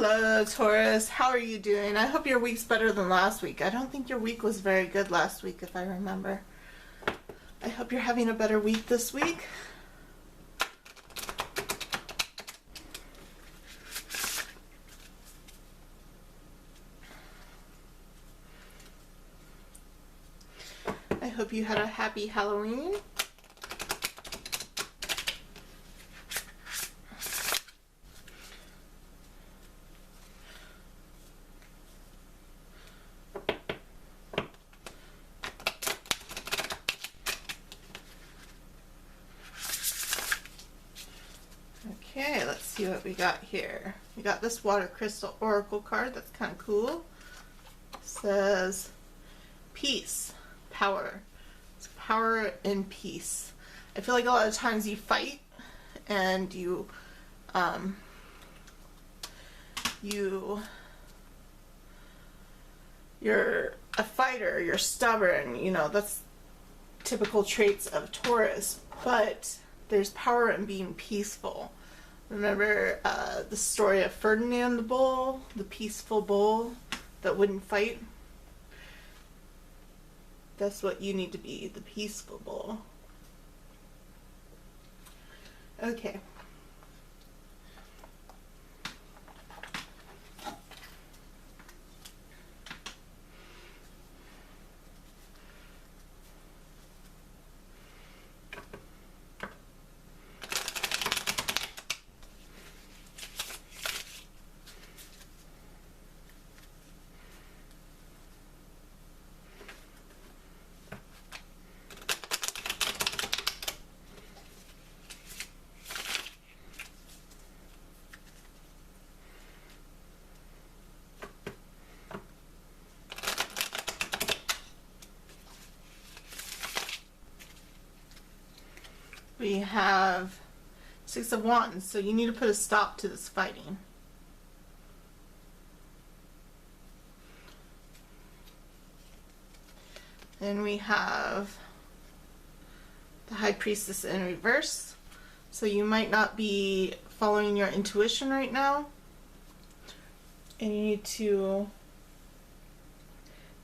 Hello, Taurus. How are you doing? I hope your week's better than last week. I don't think your week was very good last week, if I remember. I hope you're having a better week this week. I hope you had a happy Halloween. Okay, let's see what we got here. We got this water crystal oracle card. That's kind of cool. It says peace, power. It's power and peace. I feel like a lot of times you fight and you're a fighter, you're stubborn, you know, that's typical traits of Taurus, but there's power in being peaceful. Remember the story of Ferdinand the bull, the peaceful bull that wouldn't fight? That's what you need to be, the peaceful bull. Okay. We have Six of Wands, so you need to put a stop to this fighting. Then we have the High Priestess in reverse. So you might not be following your intuition right now. And you need to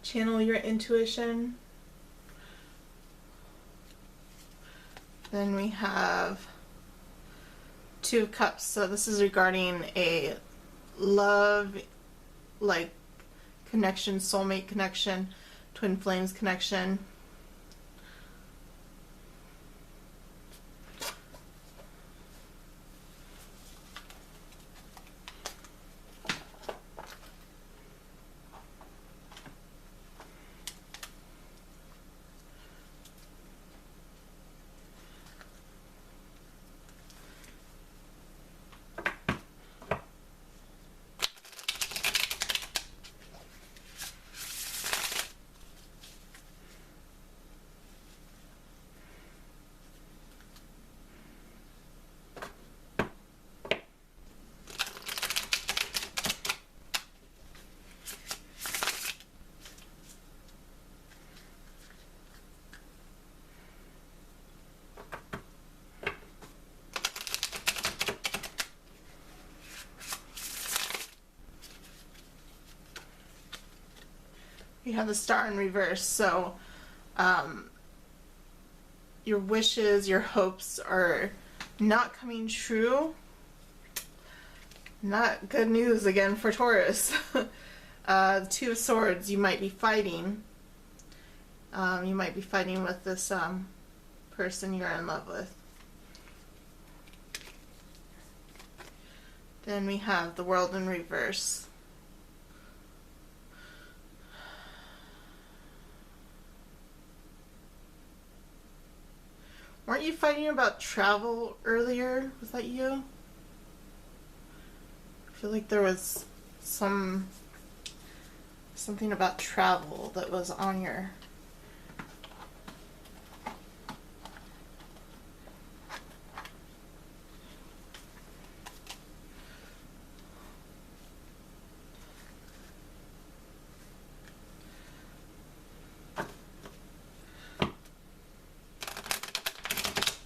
channel your intuition. Then we have Two of Cups. So this is regarding a love, like, connection, soulmate connection, twin flames connection. You have the Star in reverse, so your wishes, your hopes are not coming true. Not good news again for Taurus. Two of Swords, you might be fighting. You might be fighting with this person you're in love with. Then we have the World in reverse. Weren't you fighting about travel earlier? Was that you? I feel like there was something about travel that was on your...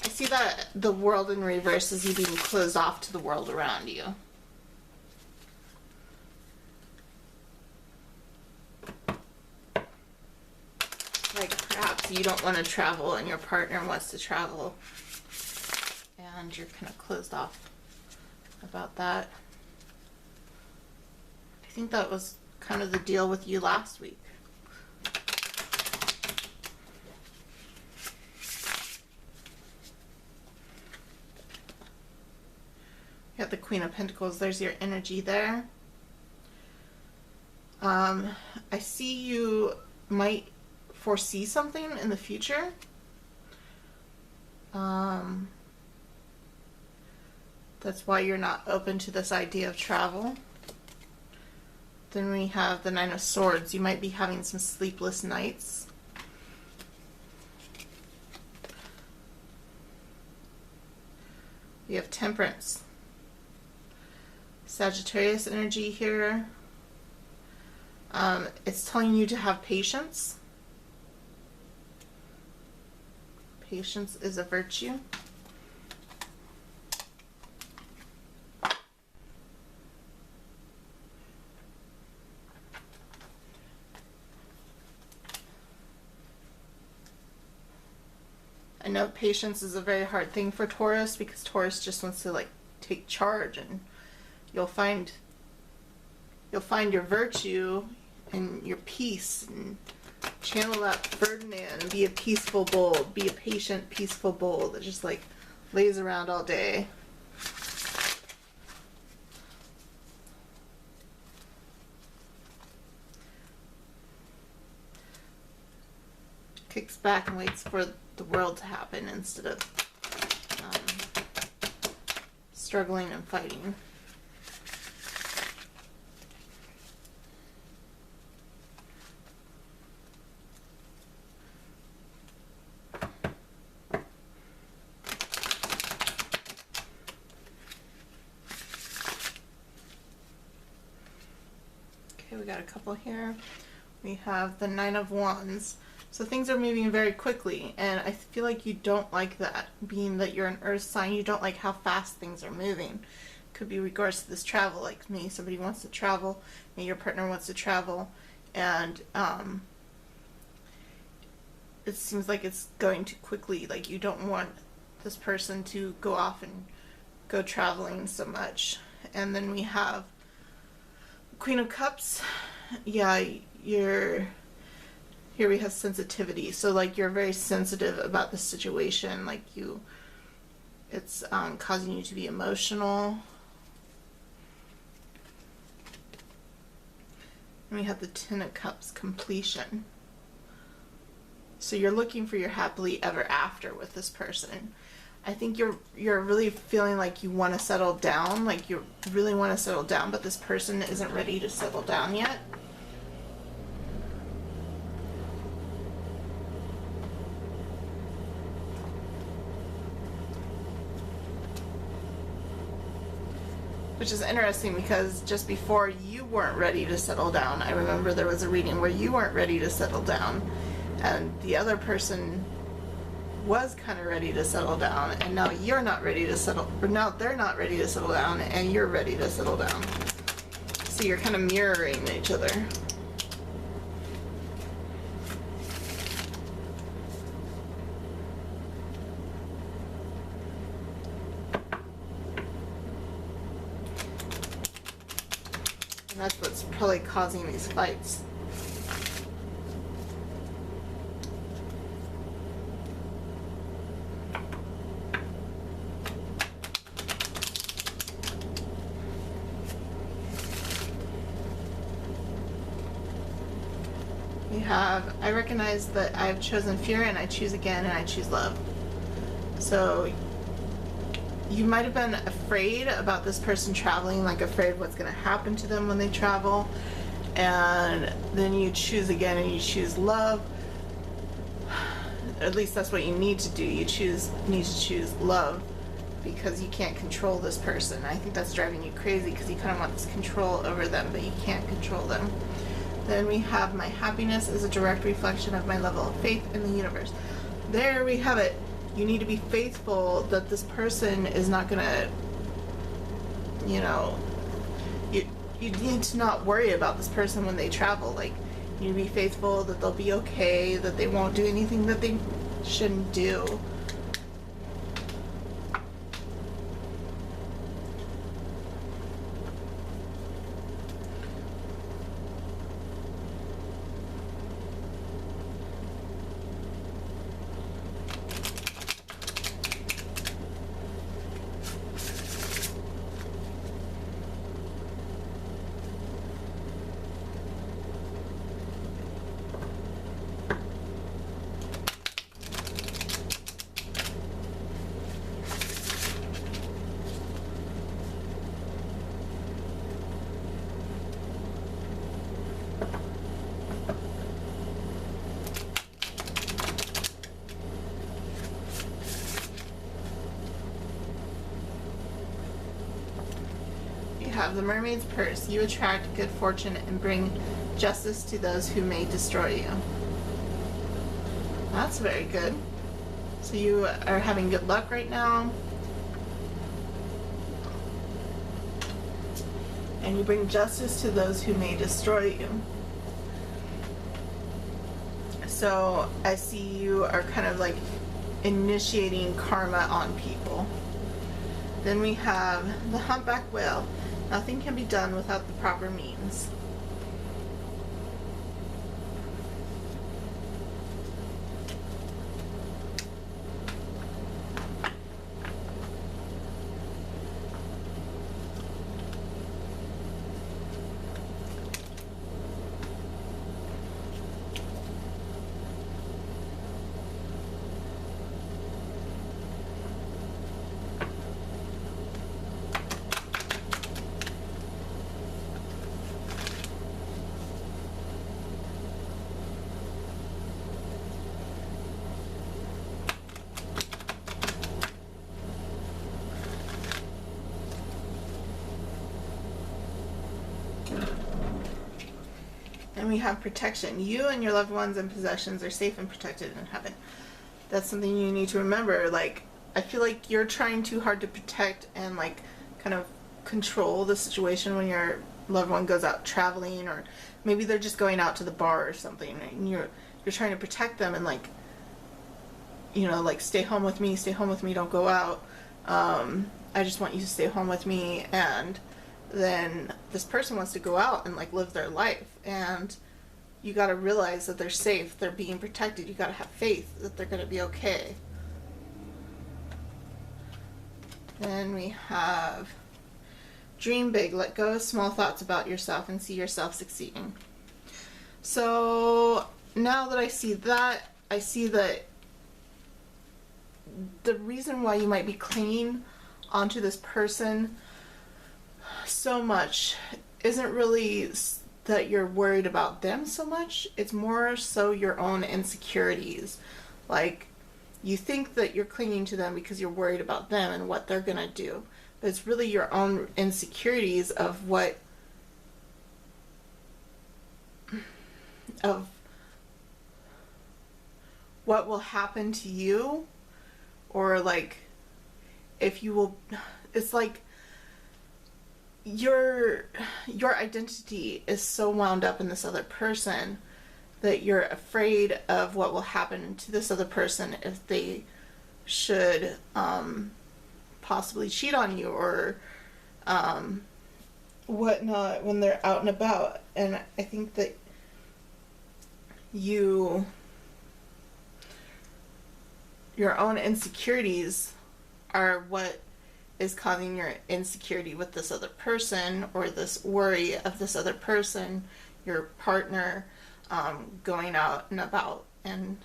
See that the world in reverse is you being closed off to the world around you. So you don't want to travel and your partner wants to travel. And you're kind of closed off about that. I think that was kind of the deal with you last week. You have the Queen of Pentacles. There's your energy there. I see you might foresee something in the future. That's why you're not open to this idea of travel. Then we have the Nine of Swords. You might be having some sleepless nights. We have Temperance. Sagittarius energy here. It's telling you to have patience. Patience is a virtue. I know patience is a very hard thing for Taurus because Taurus just wants to like take charge, and you'll find your virtue and your peace and channel that Ferdinand and be a peaceful bull, be a patient, peaceful bull that just like lays around all day. Kicks back and waits for the world to happen instead of struggling and fighting. Okay, we got a couple here. We have the Nine of Wands. So things are moving very quickly, and I feel like you don't like that. Being that you're an earth sign, you don't like how fast things are moving. Could be regards to this travel, like me. Somebody wants to travel, maybe your partner wants to travel, and it seems like it's going too quickly. Like you don't want this person to go off and go traveling so much. And then we have Queen of Cups. Yeah, here we have sensitivity. So like you're very sensitive about the situation. Like it's causing you to be emotional. And we have the Ten of Cups, completion. So you're looking for your happily ever after with this person. I think you're really feeling like you want to settle down. Like you really want to settle down, but this person isn't ready to settle down yet. Which is interesting because just before you weren't ready to settle down, I remember there was a reading where you weren't ready to settle down and the other person was kind of ready to settle down, and now you're not ready to settle, or now they're not ready to settle down and you're ready to settle down. So you're kind of mirroring each other. And that's what's probably causing these fights. We have, I recognize that I've chosen fear and I choose again and I choose love. So you might have been afraid about this person traveling, like afraid what's going to happen to them when they travel, and then you choose again and you choose love. At least that's what you need to do. You need to choose love because you can't control this person. I think that's driving you crazy because you kind of want this control over them, but you can't control them. Then we have my happiness is a direct reflection of my level of faith in the universe. There we have it. You need to be faithful that this person is not gonna, you know, you need to not worry about this person when they travel. Like, You be faithful, that they'll be okay, that they won't do anything that they shouldn't do. Have the mermaid's purse. You attract good fortune and bring justice to those who may destroy you. That's very good. So you are having good luck right now. And you bring justice to those who may destroy you. So I see you are kind of like initiating karma on people. Then we have the humpback whale. Nothing can be done without the proper means. And we have protection. You and your loved ones and possessions are safe and protected in heaven. That's something you need to remember. Like, I feel like you're trying too hard to protect and like kind of control the situation when your loved one goes out traveling, or maybe they're just going out to the bar or something, and you're trying to protect them and like, you know, like, stay home with me, don't go out. I just want you to stay home with me. And then this person wants to go out and like live their life, and you got to realize that they're safe, they're being protected. You got to have faith that they're going to be okay. Then we have dream big, let go of small thoughts about yourself and see yourself succeeding. So now that I see that, I see that the reason why you might be clinging onto this person so much isn't really that you're worried about them so much. It's more so your own insecurities. Like, you think that you're clinging to them because you're worried about them and what they're gonna do, but it's really your own insecurities of what will happen to you, or like if you will. It's like your identity is so wound up in this other person that you're afraid of what will happen to this other person if they should possibly cheat on you or whatnot when they're out and about. And I think that your own insecurities are what is causing your insecurity with this other person, or this worry of this other person, your partner, going out and about and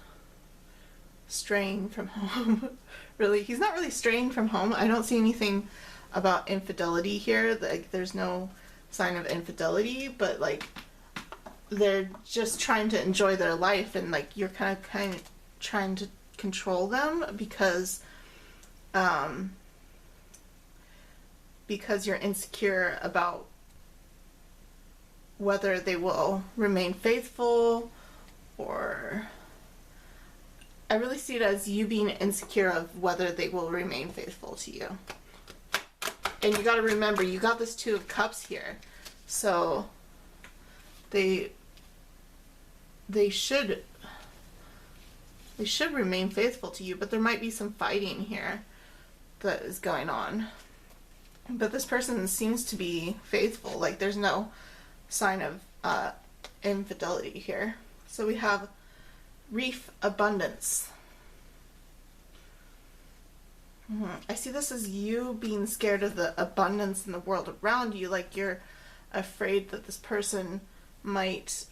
straying from home. Really, he's not really straying from home. I don't see anything about infidelity here. Like, there's no sign of infidelity, but like they're just trying to enjoy their life, and like you're kind of trying to control them because you're insecure about whether they will remain faithful, or I really see it as you being insecure of whether they will remain faithful to you. And you got to remember, you got this Two of Cups here, so they they should remain faithful to you, but there might be some fighting here that is going on. But this person seems to be faithful. Like, there's no sign of infidelity here. So we have reef abundance. I see this as you being scared of the abundance in the world around you. Like, you're afraid that this person might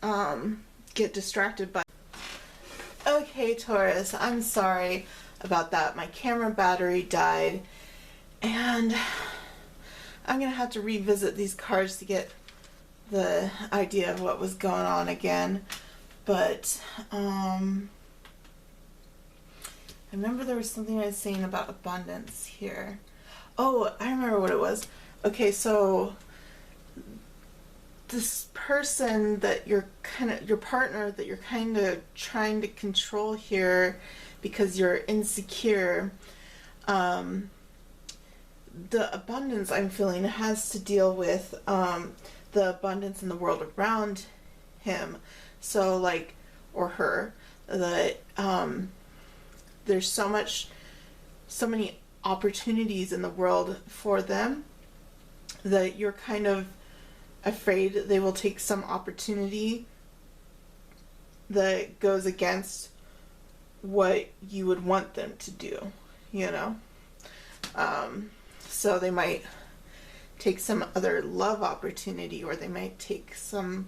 get distracted by... Okay, Taurus, I'm sorry about that. My camera battery died, and I'm gonna have to revisit these cards to get the idea of what was going on again. But I remember there was something I was saying about abundance here. Oh, I remember what it was. Okay, so this person that your partner that you're kind of trying to control here because you're insecure, the abundance I'm feeling has to deal with the abundance in the world around him. So, like, or her, that there's so many opportunities in the world for them that you're kind of afraid they will take some opportunity that goes against what you would want them to do, you know? So they might take some other love opportunity, or they might take some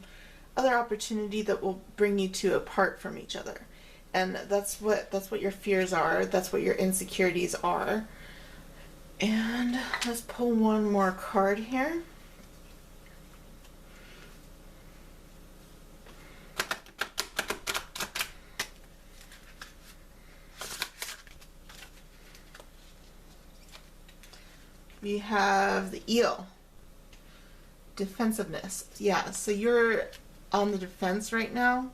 other opportunity that will bring you two apart from each other. And that's what your fears are. That's what your insecurities are. And let's pull one more card here. We have the eel. Defensiveness. Yeah, so you're on the defense right now.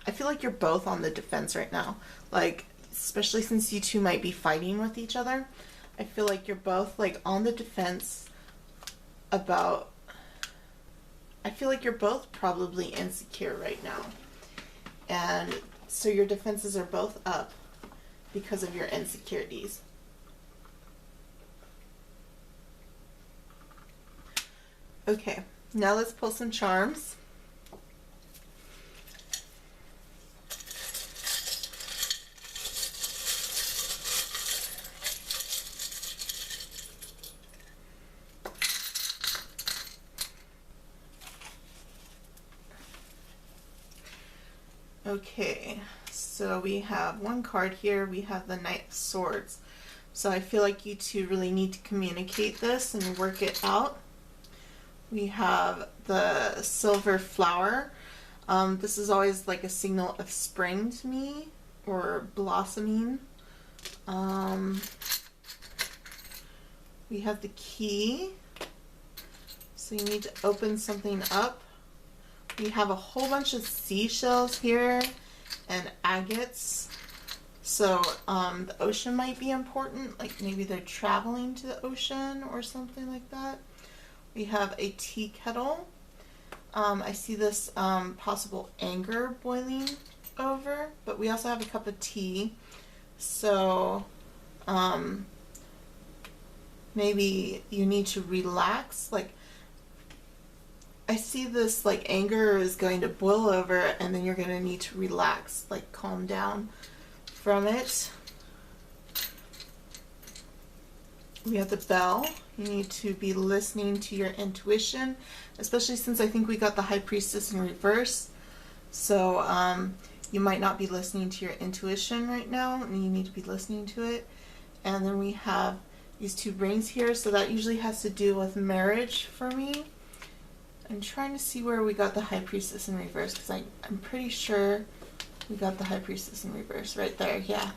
I feel like you're both on the defense right now. Like, especially since you two might be fighting with each other. I feel like you're both, like, on the defense about... I feel like you're both probably insecure right now. And so your defenses are both up because of your insecurities. Okay, now let's pull some charms. Okay, so we have one card here. We have the Knight of Swords. So I feel like you two really need to communicate this and work it out. We have the Silver Flower. This is always like a signal of spring to me, or blossoming. We have the Key. So you need to open something up. We have a whole bunch of seashells here and agates. So the ocean might be important, like maybe they're traveling to the ocean or something like that. We have a tea kettle. I see this possible anger boiling over, but we also have a cup of tea. So maybe you need to relax. Like, I see this like anger is going to boil over, and then you're going to need to relax, like calm down from it. We have the Bell. You need to be listening to your intuition, especially since I think we got the High Priestess in reverse. So you might not be listening to your intuition right now, and you need to be listening to it. And then we have these two rings here, so that usually has to do with marriage for me. I'm trying to see where we got the High Priestess in reverse, because I'm pretty sure we got the High Priestess in reverse right there. Yeah.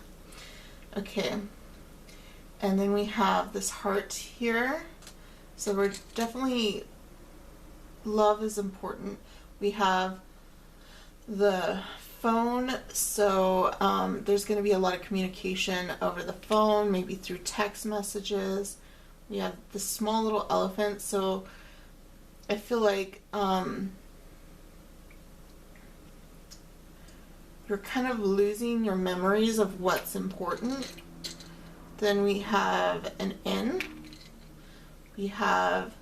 Okay. And then we have this heart here. So we're definitely, love is important. We have the phone. So there's going to be a lot of communication over the phone, maybe through text messages. We have the small little elephant. So I feel like you're kind of losing your memories of what's important. Then we have an N. We have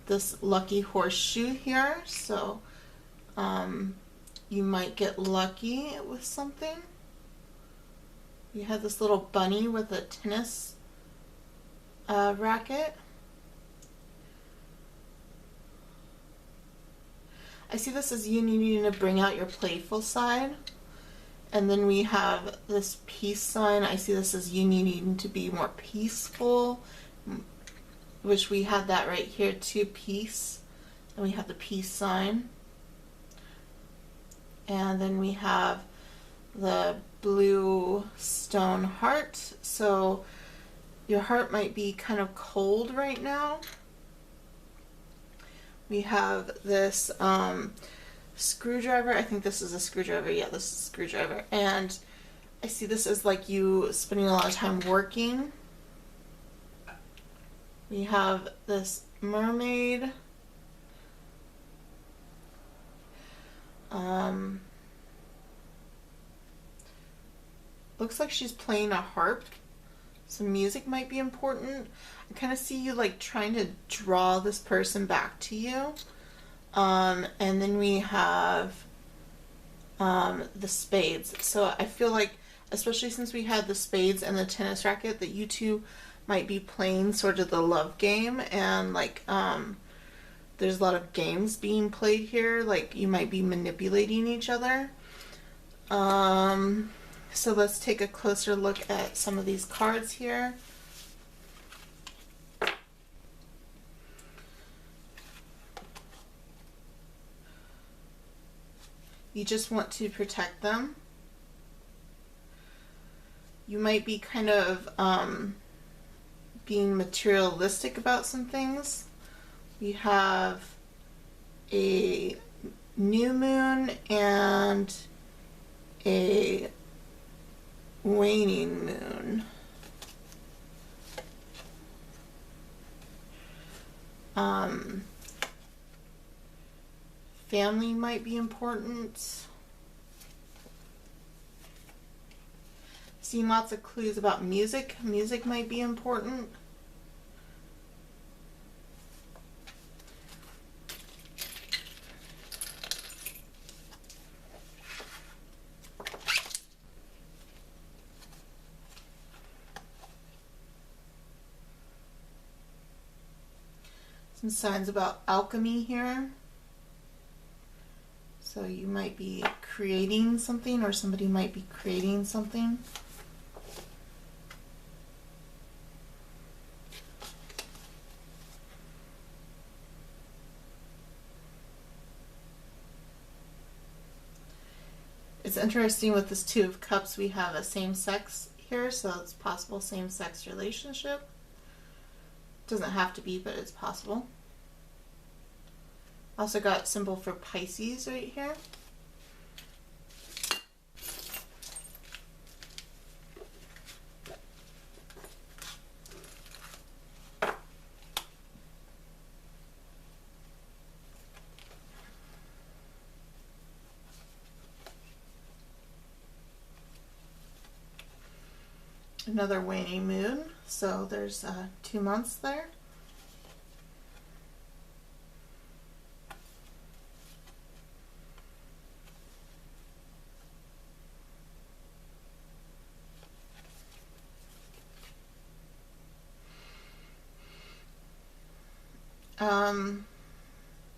this lucky horseshoe here, so you might get lucky with something. We have this little bunny with a tennis racket. I see this as you needing to bring out your playful side. And then we have this peace sign. I see this as you needing to be more peaceful, which we had that right here too, peace. And we have the peace sign. And then we have the blue stone heart. So your heart might be kind of cold right now. We have this screwdriver. I think this is a screwdriver. Yeah, this is a screwdriver. And I see this as like you spending a lot of time working. We have this mermaid. Looks like she's playing a harp. Some music might be important. I kind of see you like trying to draw this person back to you. And then we have the spades. So I feel like, especially since we had the spades and the tennis racket, that you two might be playing sort of the love game, and like there's a lot of games being played here. Like you might be manipulating each other. So let's take a closer look at some of these cards here. You just want to protect them. You might be kind of being materialistic about some things. We have a new moon and a waning moon. Family might be important. Seeing lots of clues about music. Music might be important. Some signs about alchemy here. So you might be creating something, or somebody might be creating something. It's interesting with this Two of Cups, we have a same-sex here, so it's possible same-sex relationship. Doesn't have to be, but it's possible. Also got symbol for Pisces right here. Another waning moon, so there's 2 months there.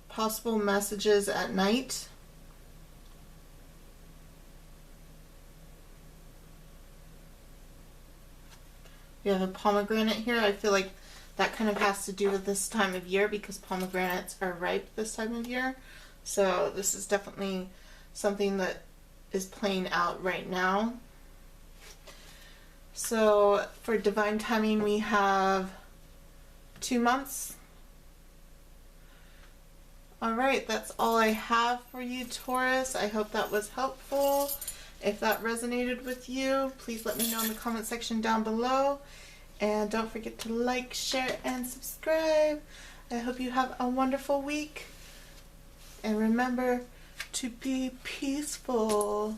Possible messages at night. We have a pomegranate here. I feel like that kind of has to do with this time of year, because pomegranates are ripe this time of year. So this is definitely something that is playing out right now. So for divine timing, we have 2 months. Alright, that's all I have for you, Taurus. I hope that was helpful. If that resonated with you, please let me know in the comment section down below. And don't forget to like, share, and subscribe. I hope you have a wonderful week. And remember to be peaceful.